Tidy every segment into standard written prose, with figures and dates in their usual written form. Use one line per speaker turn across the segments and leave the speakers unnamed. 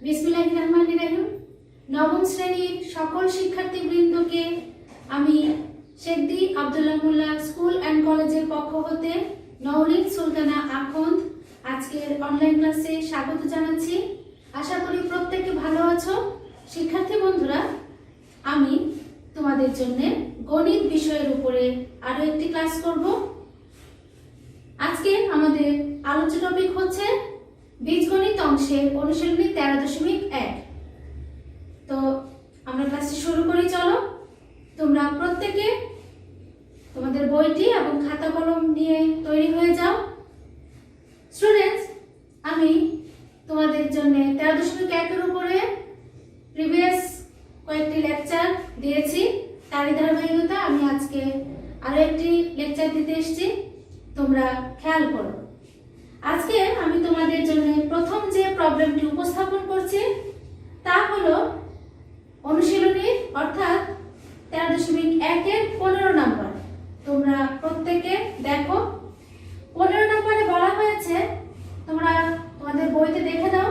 বিসমিল্লাহির রহমানির রহিম। নবম শ্রেণীর সকল শিক্ষার্থীবৃন্দকে আমি শেখদি আব্দুল্লাহ মোল্লা স্কুল অ্যান্ড কলেজের পক্ষ হতে নওরিন সুলতানা আখন্দ আজকের অনলাইন ক্লাসে স্বাগত জানাচ্ছি। আশা করি প্রত্যেকে ভালো আছো। শিক্ষার্থী বন্ধুরা, আমি তোমাদের জন্য গণিত বিষয়ের উপরে আরো একটি ক্লাস করব। আজকে আমাদের আলোচ্য টপিক হচ্ছে বীজগণিত অংশের অনুশীলনী 13.1। তো আমরা ক্লাসটি শুরু করি, চলো। তোমরা প্রত্যেকে তোমাদের বইটি এবং খাতা কলম নিয়ে তৈরি হয়ে যাও। স্টুডেন্টস, আমি তোমাদের জন্য 13.1 এর উপরে প্রিভিয়াস কয়েকটি লেকচার দিয়েছি, তারই ধারাবাহিকতা আমি আজকে আরো একটি লেকচার দিতে এসেছি। তোমরা খেয়াল করো। আজকে আমি তোমাদের জন্য প্রথম যে প্রবলেমটি উপস্থাপন করছি তা হলো অনুশীলনী অর্থাৎ 13.1 এর 15 নম্বর। তোমরা প্রত্যেকে দেখো, 15 নম্বরে বলা হয়েছে, তোমরা তোমাদের বইতে দেখে দাও।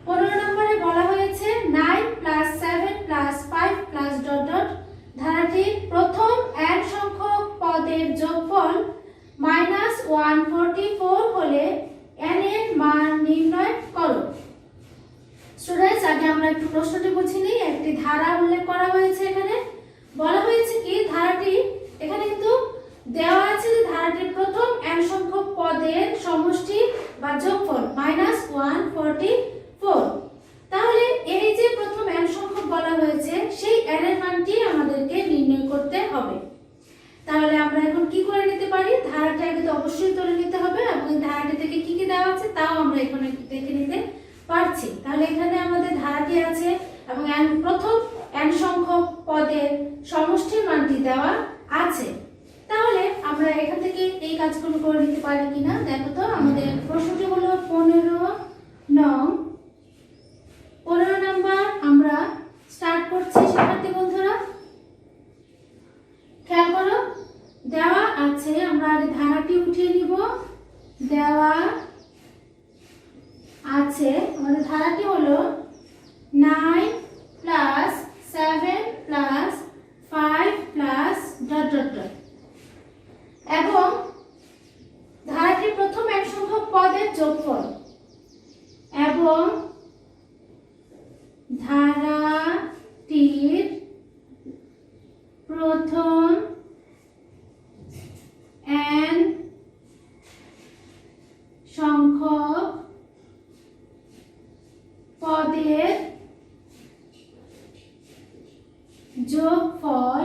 15 নম্বরে বলা হয়েছে 9 + 7 + 5 + ধারাটির প্রথম n সংখ্যক পদের যোগফল -144 হলে n এর মান নির্ণয় করো। স্টুডেন্টস, আগে আমরা একটু প্রশ্নটি বুঝে নিই। একটি ধারা উল্লেখ করা হয়েছে, এখানে বলা হয়েছে কি ধারাটি, এখানে কিন্তু দেওয়া আছে যে ধারাটির প্রথম n সংখ্যক পদের সমষ্টি বা যোগফল -144। তাহলে এই যে প্রথম n সংখ্যক বলা হয়েছে সেই n এর মানটি আমাদেরকে নির্ণয় করতে হবে। তাহলে আমরা এখন কি করে নিতে পারি? ধারাটি আগে তো অবশ্যই তুলে নিতে হবে এবং এই ধারাটি থেকে কি কি দেওয়া আছে তাও আমরা এখানে দেখে নিতে পারছি। তাহলে এখানে আমাদের ধারাটি আছে এবং প্রথম n সংখ্যক পদের সমষ্টির মানটি দেওয়া আছে। তাহলে আমরা এখান থেকে এই কাজগুলো করে নিতে পারি কিনা দেখো তো। আমাদের প্রশ্নটি হলো 15 নম্বর। আমরা স্টার্ট করছি শিক্ষার্থী বন্ধুরা, খেয়াল করো। দেওয়া আছে, আমরা আগে ধারাটি উঠিয়ে নিব। দেওয়া আছে, আমাদের ধারাটি হলো 9 + 7 + 5 + এবং ধারাটির প্রথম এক সংখ্যক পদের যোগফল এবং ধারাটির প্রথম n সংখ্যক পদের যোগফল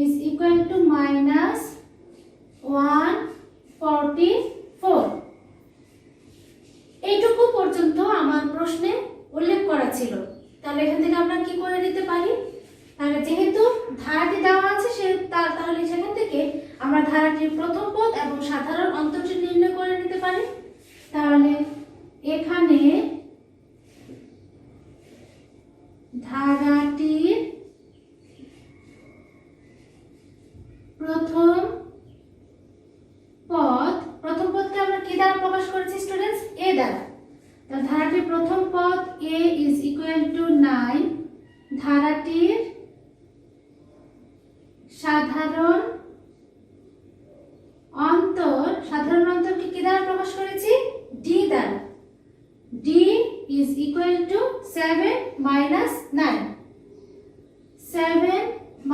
is equal to -144। এইটুকু পর্যন্ত আমার প্রশ্নে উল্লেখ করা ছিল। তাহলে এখান থেকে আমরা কি করে নিতে পারি? তাহলে যেহেতু ধারাটি দেওয়া আছে তাহলে সেখান থেকে আমরা ধারাটির প্রথম পদ এবং সাধারণ অন্তরটি নির্ণয় করে নিতে পারি। তাহলে এখানে ধারাটির প্রথম পদকে আমরা কি দ্বারা প্রকাশ করেছি স্টুডেন্টস? a দ্বারা। তাহলে ধারাটির প্রথম পদ a is equal to 9। ধারাটির সাধারণ অন্তরকে কি দ্বারা প্রকাশ করেছি? d দ্বারা। d is equal to 7 - 9। 7 -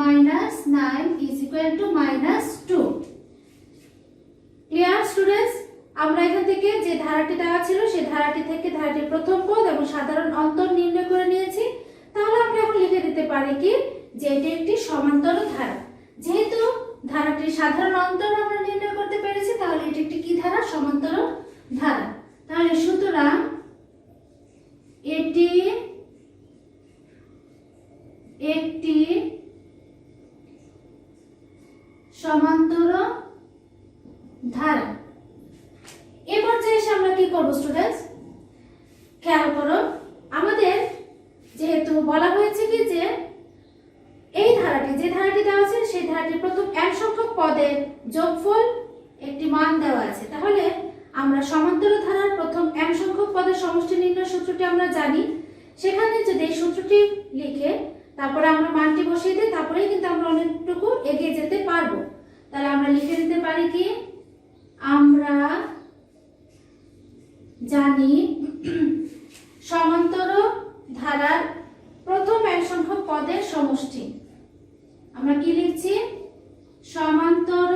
9 is equal to -2। Clear students? আমরা এখান থেকে যে ধারাটি দেওয়া ছিল সেই ধারাটি থেকে ধারাটির প্রথম পদ এবং সাধারণ অন্তর নির্ণয় করে নিয়েছি। তাহলে আমরা এখন লিখে দিতে পারি কি যে এটি একটি সমান্তর ধারা। যেহেতু ধারাটির সাধারণ অন্তর আমরা নির্ণয় করতে পেরেছি, তাহলে এটি একটি কি ধারা? সমান্তর ধারা। তাহলে সুতরাং এটি একটি সমান্তর ধারা। এবার যে আমরা কি করব স্টুডেন্টস? খেয়াল করো, আমাদের যেহেতু বলা হয়েছে কি যে এই যে ধারাটি দেওয়া আছে সেই ধারাটির প্রথম n সংখ্যক পদের যোগফল একটি মান দেওয়া আছে। তাহলে আমরা সমান্তরাল ধারার প্রথম n সংখ্যক পদের সমষ্টি নির্ণয় সূত্র সূত্রটি আমরা জানি, সেখানে যদি এই সূত্রটি লিখে তারপরে আমরা মানটি বসিয়ে দিই, তারপরেই কিন্তু আমরা অনেকটুকু এগিয়ে যেতে পারবো। তাহলে আমরা লিখে দিতে পারি কি, আমরা জানি সমান্তর ধারার প্রথম n সংখ্যক পদের সমষ্টি। আমরা কি লিখছি, সমান্তর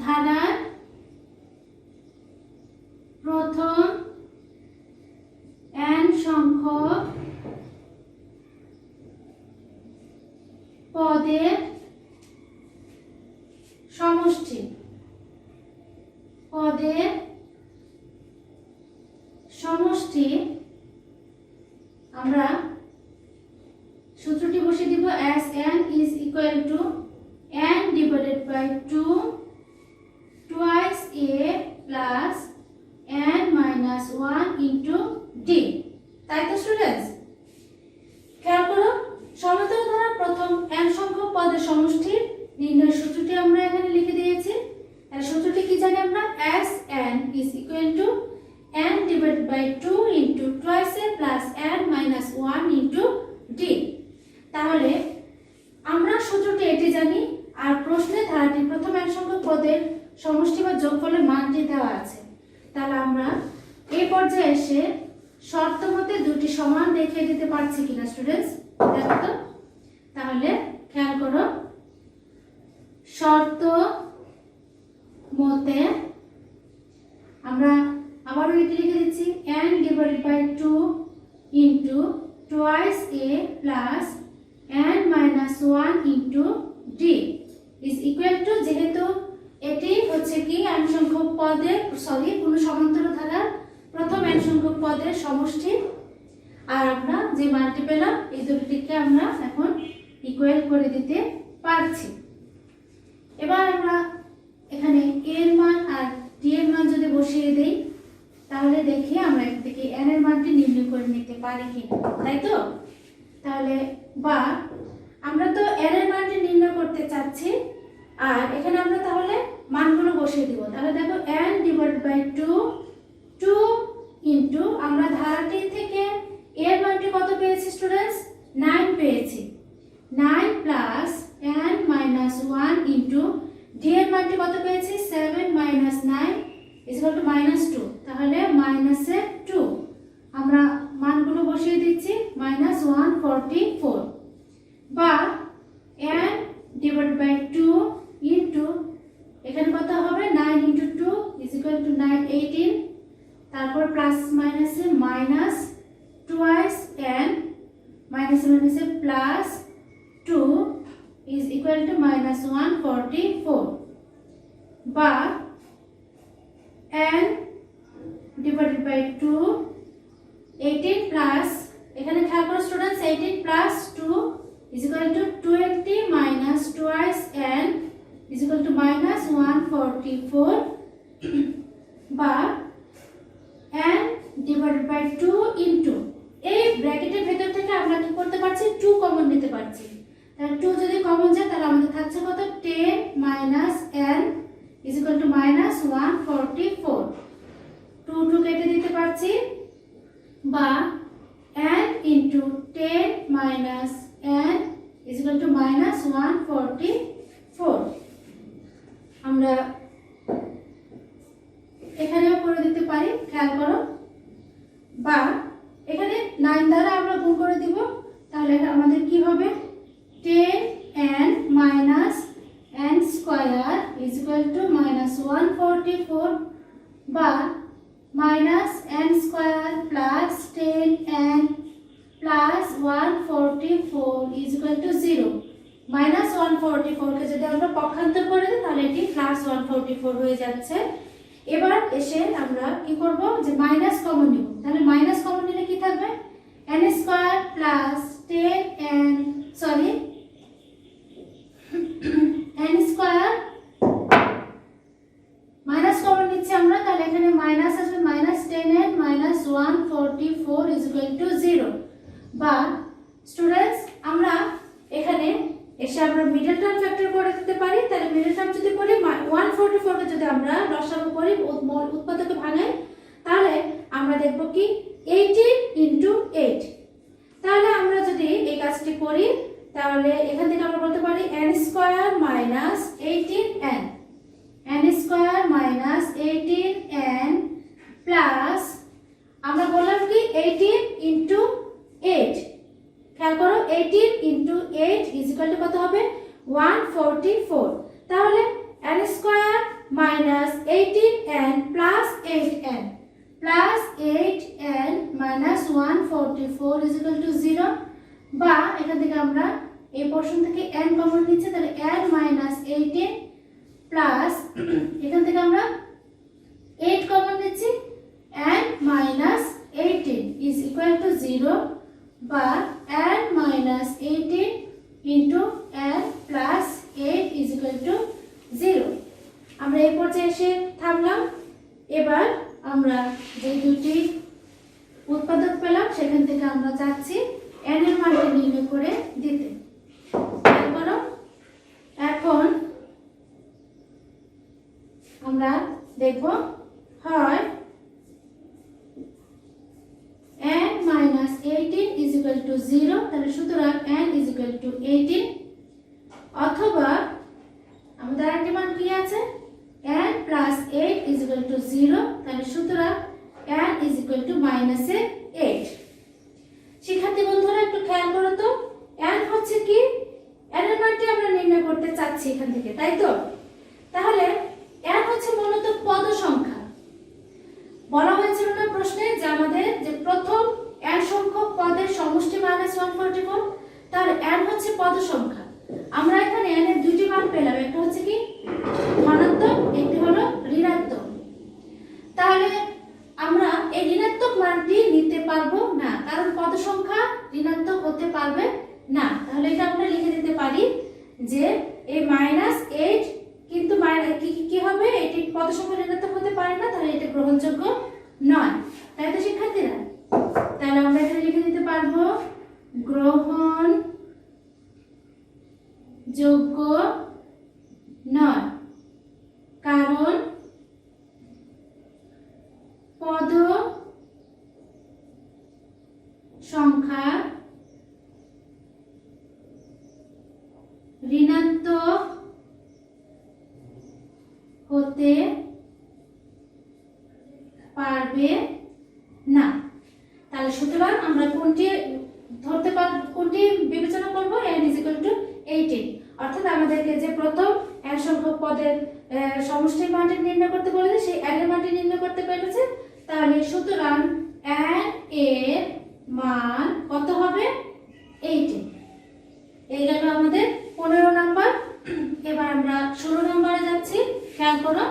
ধারার প্রথম n সংখ্যক পদের সমষ্টি। পদের সমষ্টি আমরা সূত্রটি বসিয়ে দিব, as n is equal to n divided by 2 twice a plus n minus 1 into d। তাই তো স্টুডেন্টস, খেয়াল করো, সমান্তর ধারার প্রথম n সংখ্যক পদের সমষ্টি নির্ণয়ের সূত্রটি আমরা এখানে লিখে দিয়েছি। আর সূত্রটি কি জানি আমরা, as n is equal to n divided by 2 into twice a plus n minus 1 into d। তাহলে আমরা সূত্রটি এটি জানি, আর প্রশ্নে ধারাটির প্রথম n সংখ্যক পদের সমষ্টি বা যোগফলের মানটি দেওয়া আছে। তাহলে আমরা এই পর্যায়ে এসে শর্ত মতে দুটি সমান দেখিয়ে দিতে পারছি কিনা স্টুডেন্টস, দেখো তো। তাহলে খেয়াল করো, শর্ত মতে আমরা আবারও এটি লিখে দিচ্ছি, n divided by 2 into twice a plus n minus 1 into d is equal to, যেহেতু এটি হচ্ছে কি n সংখ্যক পদের কোন সমান্তর ধারার প্রথম n সংখ্যক পদের সমষ্টি, আর আমরা যে মানটি পেলাম এই দুটিকে আমরা এখন ইকুয়াল করে দিতে পারছি। এবার আমরা এখানে a এর মান আর d এর মান যদি বসিয়ে দেই, তাহলে দেখি আমরা এখান থেকে n এর মানটি নির্ণয় করে নিতে পারি কিনা, তাই তো। তাহলে বা আমরা তো n এর মানটি নির্ণয় করতে চাচ্ছি, আর এখানে আমরা তাহলে মানগুলো বসিয়ে দিব। তাহলে দেখো, n divided by 2 ইনটু আমরা ধারাটি থেকে এর মানটি কত পেয়েছি স্টুডেন্টস, 9 পেয়েছি, 9 plus n minus 1 into d এর মানটি কত পেয়েছি, 7 minus 9 is equal to -2। তাহলে -2 আমরা মানগুলো বসিয়ে দিচ্ছি, -144 বা n divided by 2 ইনটু এখানে কত হবে, 9 into 2 is equal to 9 18, তারপর প্লাস মাইনাসে মাইনাস twice n মাইনাস মাইনাসে প্লাস 2 is equal to -144 বা n divided by 2 18 plus এখানে খেয়াল করো students, 18 plus 2 is equal to 20 minus twice n is equal to -144 বা n divided by 2 into এই ব্র্যাকেটের ভেতর থেকে আমরা কি করতে পারছি, 2 কমন নিতে পারছি। তাহলে 2 যদি কমন যায় তাহলে আমাদের থাকছে কত, 10 minus n is equal to -144। 2 কেটে দিতে পারছি, বা n into 10 minus n is equal to -144। আমরা এখানেও করে দিতে পারি, খেয়াল করো, বা এখানে 9 দ্বারা আমরা গুণ করে দিব। তাহলে আমাদের কি হবে, 10n minus n square is equal to -144 বা -n square plus 10n plus 144 is equal to 0। -144 কে যদি আমরা পক্ষান্তর করে দিই তাহলে এটি +144 হয়ে যাচ্ছে। এবার এসে আমরা কি করব, যে মাইনাস কমন নিব। তাহলে মাইনাস কমন নিলে কি থাকবে, n square plus 10n n square minus common নিচ্ছি আমরা, তাহলে এখানে মাইনাস আসবে, -10n -144 is equal to 0 বা স্টুডেন্টস আমরা এখানে এসে আমরা মিডল টার্ম ফ্যাক্টর করে দিতে পারি। তাহলে মিডল টার্ম যদি করি 144 কে যদি আমরা লসাগু করি উৎপাদকে ভাঙাই minus 18n, n square minus 18n plus আমরা বললাম কি 18 into 8, খেয়াল করো 18 into 8 is equal to কত হবে 144। তাহলে n square minus 18n plus 8n plus 8n minus 144 is equal to 0, বা এখান থেকে আমরা এই পোরশন থেকে n কমন নিচ্ছে, তাহলে n minus 18 plus এখান থেকে আমরা 8 কমন নিচ্ছি, n minus 18 is equal to 0, বা n minus 18 into n plus 8 is equal to 0। আমরা এই পর্যায়ে এসে থামলাম। এবার আমরা যে দুটি উৎপাদক পেলাম সেখান থেকে আমরা যাচ্ছি n এর মানটি নির্ণয় করে দিতে। করো এখন আমরা দেখব হয় n minus 18 is equal to 0, তাহলে সুতরাং n is equal to 18, অথবা আমাদের আরেকটি মান কি আছে n plus 8 is equal to 0, তাহলে সুতরাং n is equal to minus 8। শিক্ষার্থী বন্ধুরা একটু খেয়াল করো তো, n হচ্ছে কি n এর মানটি আমরা নির্ণয় করতে চাচ্ছি এখান থেকে, তাই তো? তাহলে n হচ্ছে মূলত পদ সংখ্যা। বলা হয়েছিল না প্রশ্নে যে আমাদের যে প্রথম n সংখ্যক পদের সমষ্টি মাইনাস 144, তাহলে n হচ্ছে পদ সংখ্যা। আমরা এখানে n এর দুইটি মান পেলাম, একটা হচ্ছে কি ধনাত্মক, একটি হলো ঋণাত্মক। তাহলে আমরা এই ঋণাত্মক মানটি নিতে পারবো না, কারণ পদ সংখ্যা ঋণাত্মক হতে পারবে না। তাহলে এটা আমরা লিখে দিতে পারি যে এই -8 কিন্তু কি হবে, এটি পদ সংখ্যা ঋণাত্মক হতে পারে না, তাহলে এটা গ্রহণযোগ্য নয়, তাই তো শিক্ষার্থীরা? তাহলে আমরা এখানে লিখে দিতে পারবো গ্রহণযোগ্য নয়, কারণ পদ সংখ্যা ঋণাত্মক হতে পারবে না। তাহলে সুতরাং আমরা কোনটি ধরতে পারব, কোনটি বিবেচনা করব, n is equal to 18, অর্থাৎ আমাদেরকে যে প্রথম n সংখ্যক পদের সমষ্টির মানটি নির্ণয় করতে বলেছে সেই n এর মানটি নির্ণয় করতে পেরেছে। তাহলে সুতরাং n এর মান কত হবে 18। এই গেল আমাদের 15 নাম্বার। এবার আমরা 16 নম্বরে যাচ্ছি। খেয়াল করো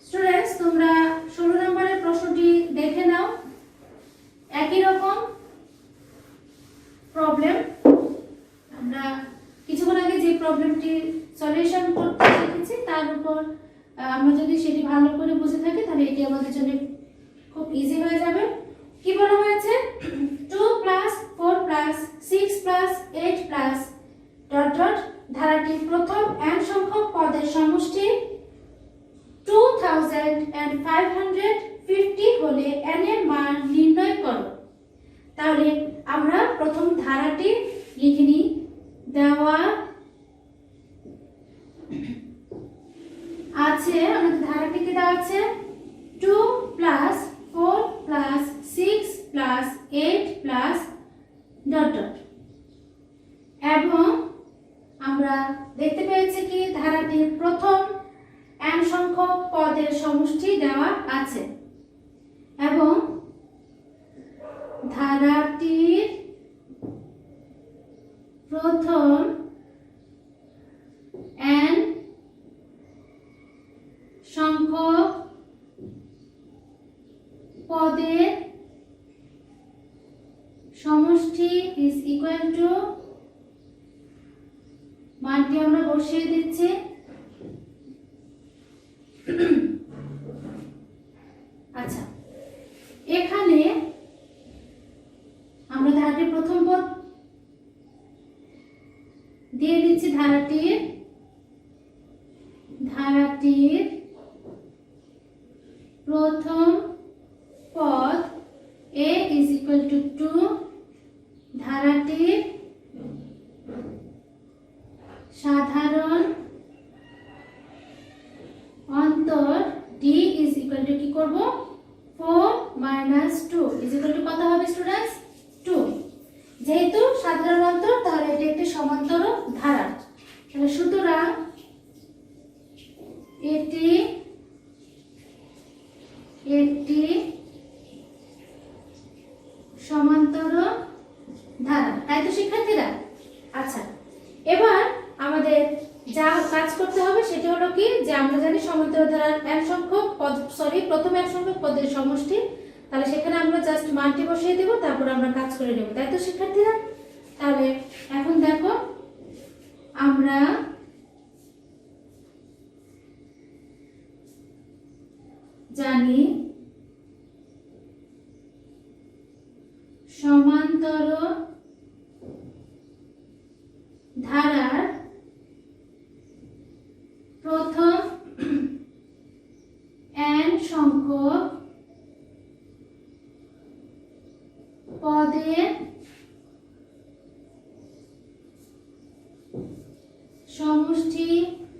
স্টুডেন্টস, তোমরা 16 নম্বরের প্রশ্নটি দেখে নাও। একই রকম প্রবলেম, আমরা কিছুক্ষণ আগে যে প্রবলেমটি সলিউশন করতে শিখেছি তার উপর আমরা যদি সেটি ভালো করে বুঝে থাকি তাহলে এটি আমাদের জন্য খুব ইজি হয়ে যাবে। কি বলা হয়েছে, 2 + 4 + 6 + 8 + ধারাটির প্রথম n সংখ্যক পদের সমষ্টি 2550 হলে n এর মান নির্ণয় করো। তাহলে আমরা প্রথম ধারাটি লিখে নিই। দেওয়া আছে, আমাদের ধারাটিতে দেওয়া আছে 2 + 4 + 6 + 8 + এবং আমরা দেখতে পেয়েছি কি ধারাটির প্রথম n সংখ্যক পদের সমষ্টি দেওয়া আছে এবং ধারাটির প্রথম n সংখ্যক পদের সমষ্টি is equal to, মানটি আমরা বসিয়ে দিচ্ছি। আচ্ছা, এখানে আমরা ধারাটির প্রথম পদ দিয়ে দিচ্ছি। ধারাটির প্রথম পদ a is equal to 2, ধারাটির করব 4 - 2 = কত হবে স্টুডেন্টস 2। যেহেতু সাধারণ অন্তর তাহলে এটা একটি সমান্তর ধারা, তাহলে সুতরাং এটি একটি সমান্তর ধারা, তাই তো শিক্ষার্থীরা? আচ্ছা, এবার আমাদের যা কাজ করতে হবে সেটা হলো কি, যে আমরা জানি সমান্তর ধারার n সংখ্যক পদ, প্রথম n সংখ্যক পদের সমষ্টি, তাহলে সেখানে আমরা জাস্ট মানটি বসিয়ে দেব, তারপর আমরা কাজ করে নেব, তাই তো শিক্ষার্থীরা? তাহলে এখন দেখো, আমরা জানি সমান্তর ধারার প্রথম n সংখ্যক পদের সমষ্টি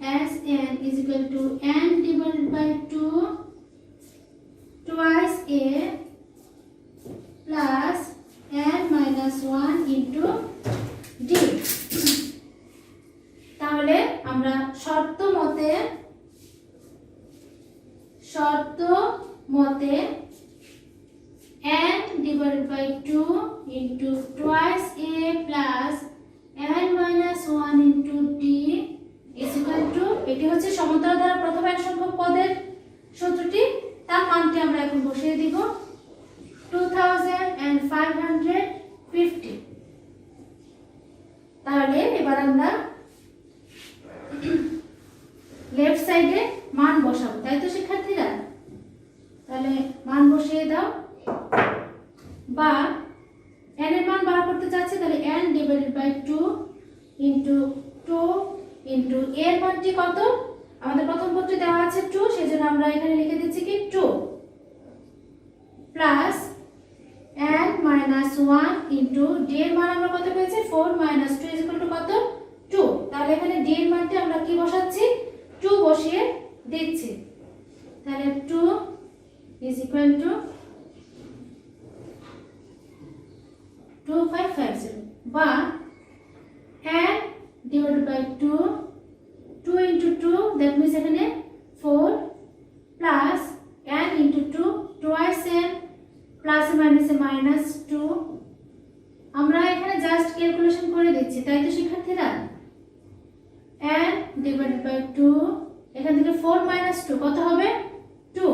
Sn = n / 2 twice a plus n - 1 into d। তাহলে আমরা শর্ত মতে n / 2 into twice a plus n - 1 into d = এটি হচ্ছে সমান্তরাল ধারার প্রথম n সংখ্যক পদের সূত্রটি, তার মানটি আমরা এখন বসিয়ে দিব 2550। তাহলে এবার আমরা লেফট সাইডে মান বসাবো, তাই তো শিক্ষার্থীরা? তাহলে মান বসিয়ে দাও, বা n এর মান বার করতে চাচ্ছি, তাহলে n / 2 into 2 into a এর মানটি কত? আমাদের প্রথম পত্রে দেওয়া আছে 2, সেজন্য আমরা এখানে লিখে দিচ্ছি কি 2 প্লাস n - 1 into d এর মান আমরা কত পেয়েছি 4 - 2 = কত 2। তাহলে এখানে d এর মানটি আমরা কি বসাচ্ছি 2 বসিয়ে দিচ্ছি, তাহলে 2 = 2550, বা n / 2 2 into 2, that means এখানে 4 plus n into 2 twice n plus minus -2। আমরা এখানে জাস্ট ক্যালকুলেশন করে দিচ্ছি, তাই তো শিক্ষার্থীরা? n / 2, এখান থেকে 4 - 2 কত হবে 2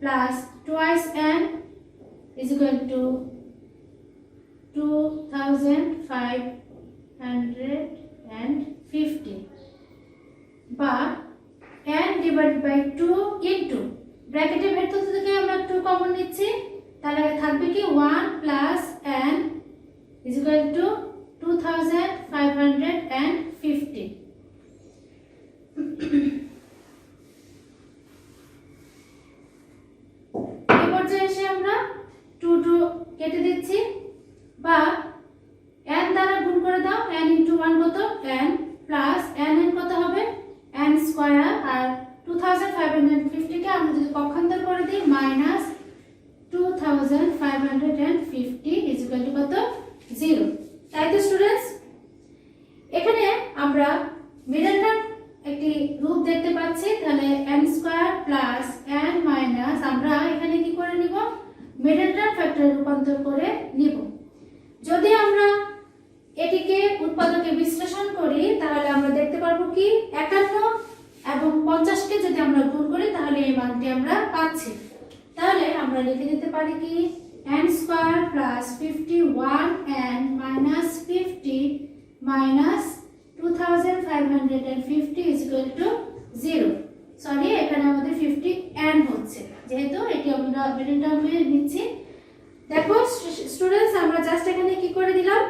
plus twice n = 2550, বা n / 2 into ব্র্যাকেটের ভেতর থেকে আমরা 2 কমন নিচ্ছি, তাহলে থাকবে কি 1 plus n = 2550। এই পর্যায়ে এসে আমরা 2 কেটে দিচ্ছি, বা n দ্বারা গুণ করে দাও, n × 1 কত n প্লাস n কত হবে n স্কয়ার, আর 2550 কে আমরা যদি পক্ষান্তর করে দিই -2550 = কত 0, তাই তো স্টুডেন্টস? এখানে আমরা মিডল টার্ম একটি রূপ দেখতে পাচ্ছি, তাহলে n square plus n minus, আমরা এখানে কি করে নিব মিডল টার্ম ফ্যাক্টরে রূপান্তর করে নিব। যদি আমরা এটিকে উৎপাদকে বিশ্লেষণ করি, তাহলে আমরা দেখতে পারবো কি 51 এবং 50 কে যদি আমরা গুণ করি, তাহলে এই মানটি আমরা পাচ্ছি। তাহলে আমরা লিখে দিতে পারি কি n square plus 51n minus 50 minus 2550 = 0। Sorry, এখানে আমাদের 50n হচ্ছে, যেহেতু এটি আমরা মিডল টার্মে নিচ্ছি। দেখো স্টুডেন্টস, আমরা জাস্ট এখানে কি করে দিলাম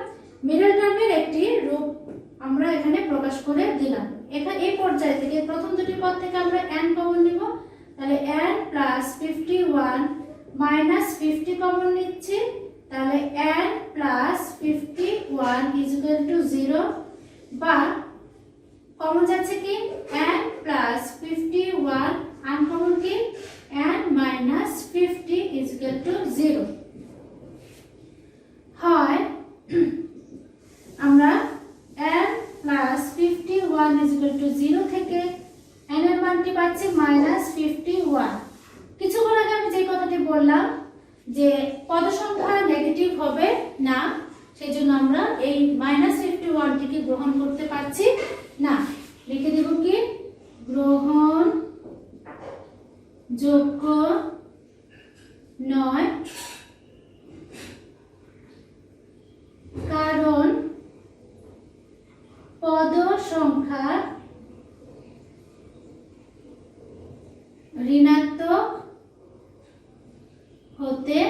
মিডল টার্মের একটি রূপ আমরা এখানে প্রকাশ করে দিলাম। এখানে এই পর্যায় থেকে প্রথম দুটি পদ থেকে আমরা n কমন নিব, তাহলে n প্লাস 51 মাইনাস 50 কমন নিচ্ছি, তাহলে n প্লাস 51 = 0, বা কমন যাচ্ছে কি n প্লাস 51 আনকমন কি n মাইনাস 1। কিছুক্ষণ আগে আমি যে কথাটি বললাম যে পদ সংখ্যা নেগেটিভ হবে না, সেই জন্য আমরা এই -51 টিকে গ্রহণ করতে পারছি না। লিখে দেব কি গ্রহণ যোগ্য নয়, কারণ পদ সংখ্যা ঋণাত্মক হতে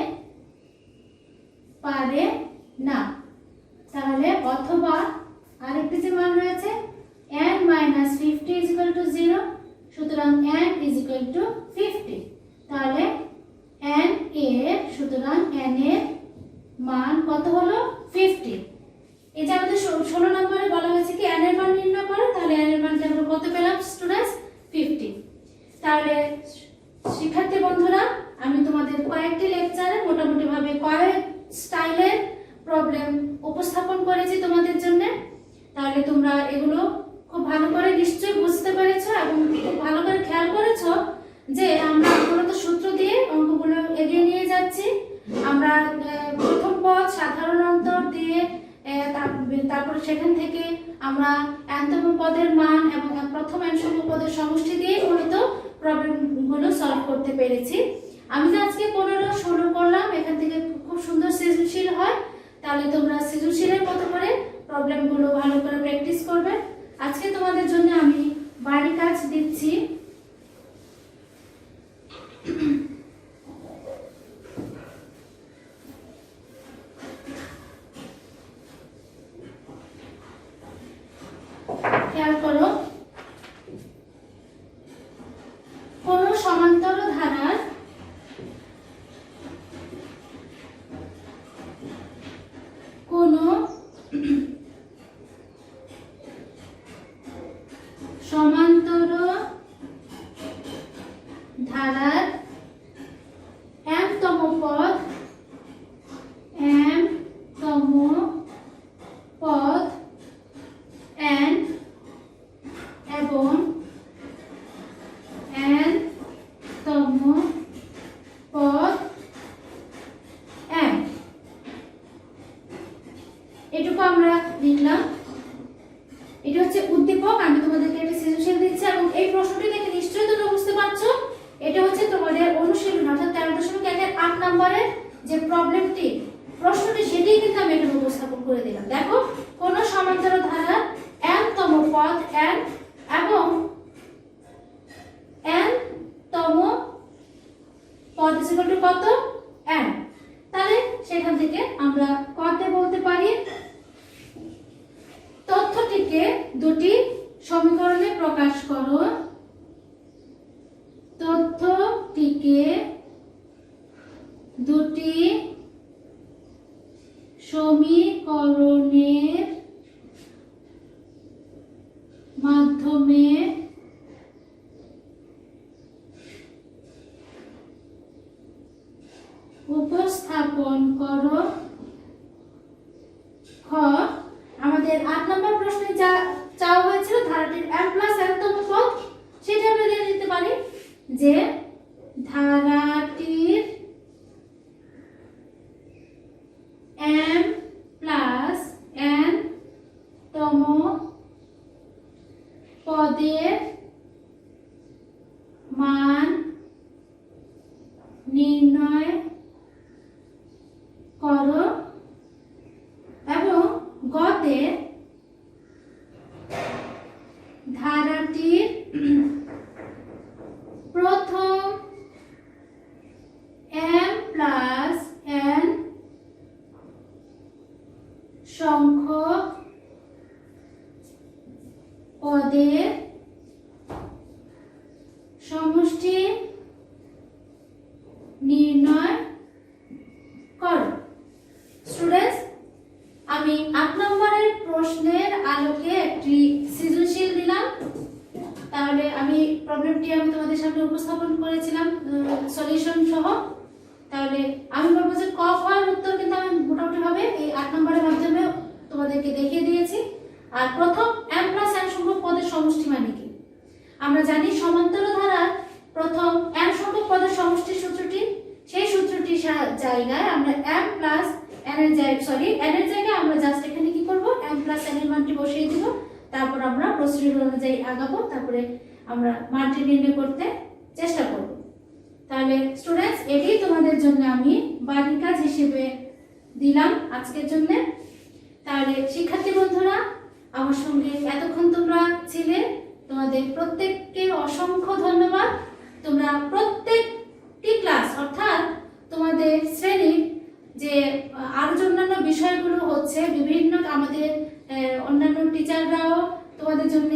পারে না। তাহলে অথবা আরেকটি যে মান রয়েছে n - 50 = 0, সুতরাং n = 50। তাহলে n এর সুতরাং n এর মান কত হলো 50। এই যে আমাদের 16 নম্বরে বলা হয়েছে কি n এর মান নির্ণয় করো, তাহলে n এর মানটা আমরা কত পেলাম স্টুডেন্টস 50। তাহলে শিক্ষার্থী বন্ধুরা, আমি তোমাদের কয়েকটি লেকচারে মোটামুটি ভাবে কয়েক স্টাইলের প্রবলেম উপস্থাপন করেছি তোমাদের জন্য। তাহলে তোমরা এগুলো খুব ভালো করে নিশ্চয়ই বুঝতে পেরেছো এবং খুব ভালো করে খেয়াল করেছো যে আমরা মূলত সূত্র দিয়ে অঙ্কগুলো এগিয়ে নিয়ে যাচ্ছি। আমরা প্রথম পদ সাধারণ অন্তর দিয়ে তারপর সেখান থেকে আমরা n-তম পদের মান এবং প্রথম n-সংখ্যক পদের সমষ্টি দিয়ে মূলত প্রবলেমগুলো সলভ করতে পেরেছি। আমি যে আজকে 15-16 করলাম, এখান থেকে খুব সুন্দর সৃজনশীল হয়। তাহলে তোমরা সৃজনশীলের মতো করে প্রবলেমগুলো ভালো করে প্র্যাকটিস করবে। আজকে তোমাদের জন্য আমি বাড়ি কাজ দিচ্ছি। খেয়াল করো, কোন সমান্তর ধারার কোন সমান্তর ধারার m-তম পদ n এবং n-তম পদ m, এটুকু আমরা লিখলাম। এটা হচ্ছে উদ্দীপক। আমি তোমাদেরকে একটা সৃজনশীল দিচ্ছি এবং এই প্রশ্নটি দেখে নিশ্চয়ই তোমরা বুঝতে পারছো এটা হচ্ছে তোমাদের অনুশীলন অর্থাৎ 13.1 8 নম্বরের যে প্রবলেমটি প্রশ্নটি সেটাই কিন্তু আমি এখানে উপস্থাপন করে দিলাম। দেখো, কোন সমান্তর ধারা m-তম পদ n এবং n-তম পদ = কত n। তাহলে সেখান থেকে আমরা কত বলতে পারি তথ্যটিকে দুটি সমীকরণে প্রকাশ করো। তথ্যটিকে দুটি সমীকরণের মাধ্যমে উপস্থাপন করো। খ, আমাদের 8 নম্বর প্রশ্নে যা চাওয়া হয়েছিল ধারাটির m+n-তম পদ, সেটা আমরা দিয়ে দিতে পারি যে ধারাটির m+n-তম পদের মান নির্ণয় করো এবং গতে ধারাটির প্রথম m+n সংখ্যক পদের সমষ্টি নির্ণয় করো। স্টুডেন্টস, আমি 8 নম্বরের প্রশ্নের আলোকে একটি সৃজনশীল দিলাম। তাহলে আমি প্রবলেমটি তোমাদের সামনে উপস্থাপন করেছিলাম সলিউশন সহ। তাহলে আমি বলবো যে ক খ এর উত্তর কিন্তু আমি মোটামুটি ভাবে এই 8 নম্বরের মাধ্যমে তোমাদেরকে দেখিয়ে দিয়েছি। আর প্রথম m+n সংখ্যক পদের সমষ্টি মানে কি? আমরা জানি সমান্তর ধারার প্রথম n জায়গায় আমরা m প্লাস n এর জায়গায় n এর জায়গায় আমরা জাস্ট এখানে কি করব m প্লাস n এর মানটি বসিয়ে দিব। তারপর আমরা প্রসিডিউর অনুযায়ী আগাবো, তারপরে আমরা মানটি নির্ণয় করতে চেষ্টা করব। তাহলে স্টুডেন্টস, এটাই তোমাদের জন্য আমি বাড়ির কাজ হিসেবে দিলাম আজকের জন্য। তাহলে শিক্ষার্থী বন্ধুরা, আমার সঙ্গে এতক্ষণ তোমরা ছিলে, তোমাদের প্রত্যেককে অসংখ্য ধন্যবাদ। তোমরা প্রত্যেকটি ক্লাস অর্থাৎ তোমাদের শ্রেণীর যে আরো অন্যান্য বিষয়গুলো হচ্ছে, বিভিন্ন আমাদের অন্যান্য টিচাররাও তোমাদের জন্য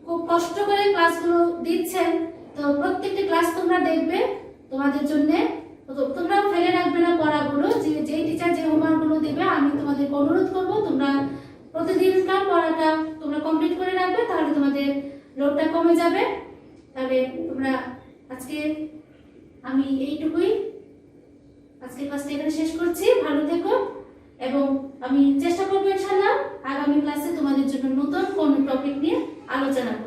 খুব কষ্ট করে ক্লাসগুলো দিচ্ছেন। তো প্রত্যেকটি ক্লাস তোমরা দেখবে, তোমাদের জন্য তোমরা ফেলে রাখবে না পড়াগুলো। যে টিচার যে হোমওয়ার্কগুলো দিবে, আমি তোমাদেরকে অনুরোধ করব তোমরা প্রতিদিনকার পড়াটা তোমরা কমপ্লিট করে রাখবে, তাহলে তোমাদের লোডটা কমে যাবে। তাহলে তোমরা আজকে আমি এইটুকুই আজকে ক্লাসটা এখানে শেষ করছি। ভালো থেকো, এবং আমি চেষ্টা করবো ইনশাআল্লাহ আগামী ক্লাসে তোমাদের জন্য নতুন কোন টপিক নিয়ে আলোচনা করব।